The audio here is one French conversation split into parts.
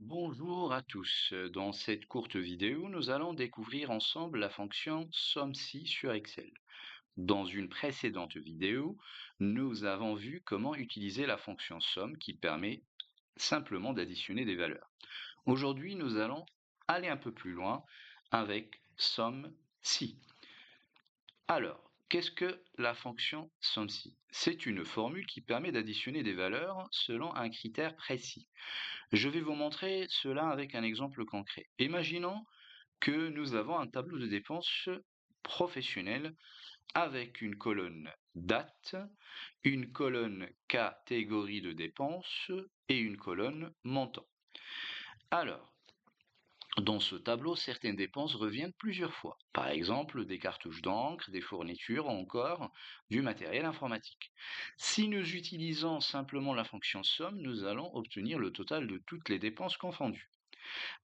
Bonjour à tous. Dans cette courte vidéo, nous allons découvrir ensemble la fonction SOMME-SI sur Excel. Dans une précédente vidéo, nous avons vu comment utiliser la fonction SOMME qui permet simplement d'additionner des valeurs. Aujourd'hui, nous allons aller un peu plus loin avec SOMME-SI. Alors, qu'est-ce que la fonction SOMME-SI? C'est une formule qui permet d'additionner des valeurs selon un critère précis. Je vais vous montrer cela avec un exemple concret. Imaginons que nous avons un tableau de dépenses professionnel avec une colonne date, une colonne catégorie de dépenses et une colonne montant. Alors, dans ce tableau, certaines dépenses reviennent plusieurs fois. Par exemple, des cartouches d'encre, des fournitures ou encore du matériel informatique. Si nous utilisons simplement la fonction somme, nous allons obtenir le total de toutes les dépenses confondues.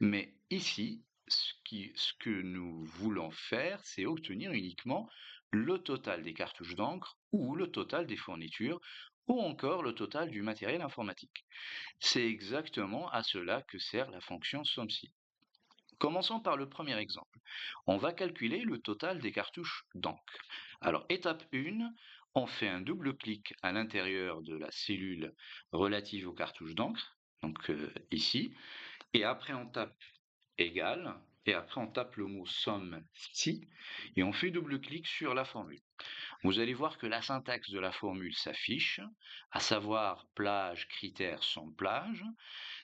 Mais ici, ce que nous voulons faire, c'est obtenir uniquement le total des cartouches d'encre ou le total des fournitures ou encore le total du matériel informatique. C'est exactement à cela que sert la fonction SOMME-SI. Commençons par le premier exemple. On va calculer le total des cartouches d'encre. Alors, étape 1, on fait un double clic à l'intérieur de la cellule relative aux cartouches d'encre, donc ici, et après on tape égal, et après on tape le mot somme si, et on fait double clic sur la formule. Vous allez voir que la syntaxe de la formule s'affiche, à savoir plage, critère, somme, plage.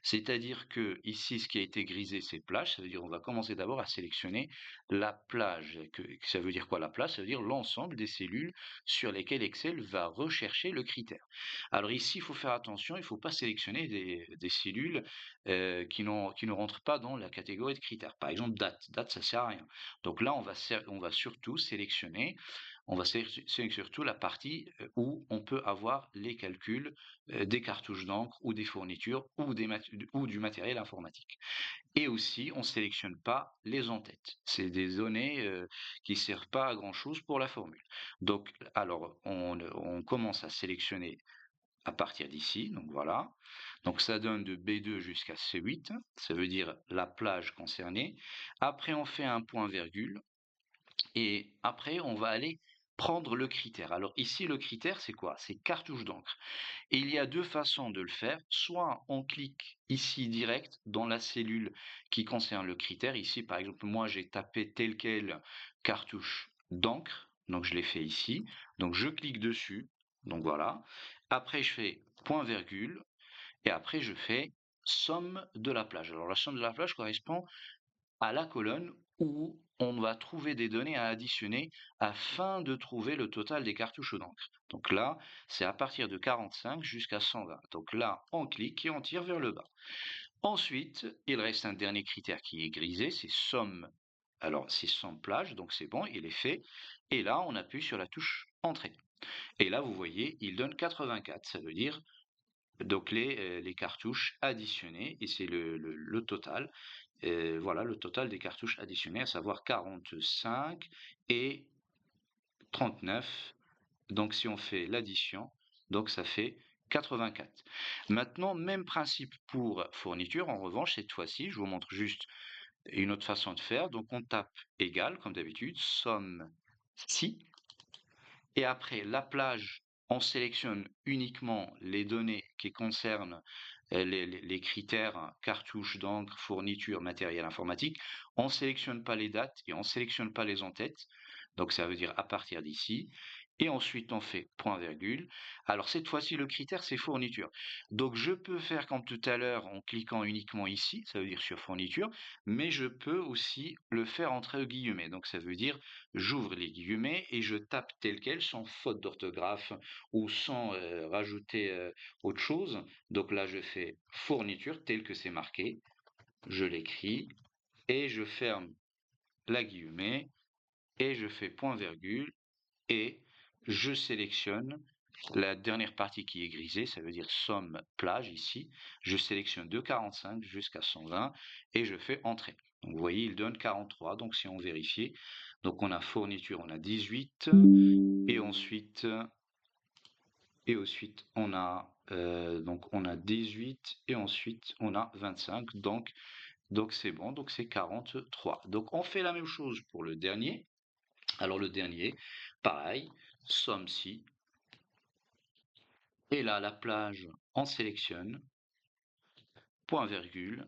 C'est-à-dire que ici, ce qui a été grisé, c'est plage. Ça veut dire on va commencer d'abord à sélectionner la plage. Ça veut dire quoi la plage? Ça veut dire l'ensemble des cellules sur lesquelles Excel va rechercher le critère. Alors ici, il faut faire attention, il ne faut pas sélectionner des cellules qui ne rentrent pas dans la catégorie de critères. Par exemple, date. Date, ça ne sert à rien. Donc là, on va surtout sélectionner surtout la partie où on peut avoir les calculs des cartouches d'encre ou des fournitures ou du matériel informatique. Et aussi, on ne sélectionne pas les en-têtes. C'est des données qui ne servent pas à grand-chose pour la formule. Donc, alors, on commence à sélectionner à partir d'ici, donc voilà. Donc ça donne de B2 jusqu'à C8, ça veut dire la plage concernée. Après, on fait un point virgule et après, on va aller prendre le critère. Alors ici, le critère, c'est quoi? C'est cartouche d'encre. Et il y a deux façons de le faire. Soit on clique ici direct dans la cellule qui concerne le critère. Ici, par exemple, moi, j'ai tapé tel quel cartouche d'encre. Donc je l'ai fait ici. Donc je clique dessus. Donc voilà. Après, je fais point virgule. Et après, je fais somme de la plage. Alors la somme de la plage correspond à la colonne où on va trouver des données à additionner afin de trouver le total des cartouches d'encre. Donc là, c'est à partir de 45 jusqu'à 120. Donc là, on clique et on tire vers le bas. Ensuite, il reste un dernier critère qui est grisé, c'est somme. Alors, c'est somme plage, donc c'est bon, il est fait. Et là, on appuie sur la touche entrée. Et là, vous voyez, il donne 84. Ça veut dire donc les cartouches additionnées, et c'est le total. Voilà le total des cartouches additionnées, à savoir 45 et 39. Donc si on fait l'addition, donc ça fait 84. Maintenant, même principe pour fourniture. En revanche, cette fois-ci, je vous montre juste une autre façon de faire. Donc on tape égal, comme d'habitude, somme si, et après la plage, on sélectionne uniquement les données qui concernent les critères cartouches d'encre, fourniture, matériel informatique. On ne sélectionne pas les dates et on ne sélectionne pas les en-têtes. Donc ça veut dire à partir d'ici. Et ensuite, on fait point virgule. Alors cette fois-ci, le critère, c'est fourniture. Donc je peux faire comme tout à l'heure en cliquant uniquement ici, ça veut dire sur fourniture, mais je peux aussi le faire entre guillemets. Donc ça veut dire j'ouvre les guillemets et je tape tel quel sans faute d'orthographe ou sans rajouter autre chose. Donc là, je fais fourniture tel que c'est marqué, je l'écris et je ferme la guillemet et je fais point virgule et je sélectionne la dernière partie qui est grisée, ça veut dire somme plage ici. Je sélectionne de 45 jusqu'à 120 et je fais entrée. Donc vous voyez, il donne 43. Donc si on vérifie, donc on a fourniture, on a 18 et ensuite on a donc on a 18 et ensuite on a 25. Donc c'est bon, donc c'est 43. Donc on fait la même chose pour le dernier. Alors le dernier, pareil, somme si. Et là, la plage, on sélectionne, point virgule,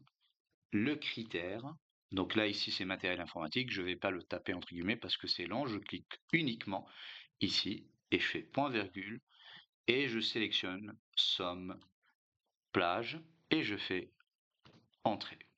le critère. Donc là, ici, c'est matériel informatique. Je ne vais pas le taper entre guillemets parce que c'est lent. Je clique uniquement ici et je fais point virgule et je sélectionne somme plage et je fais entrée.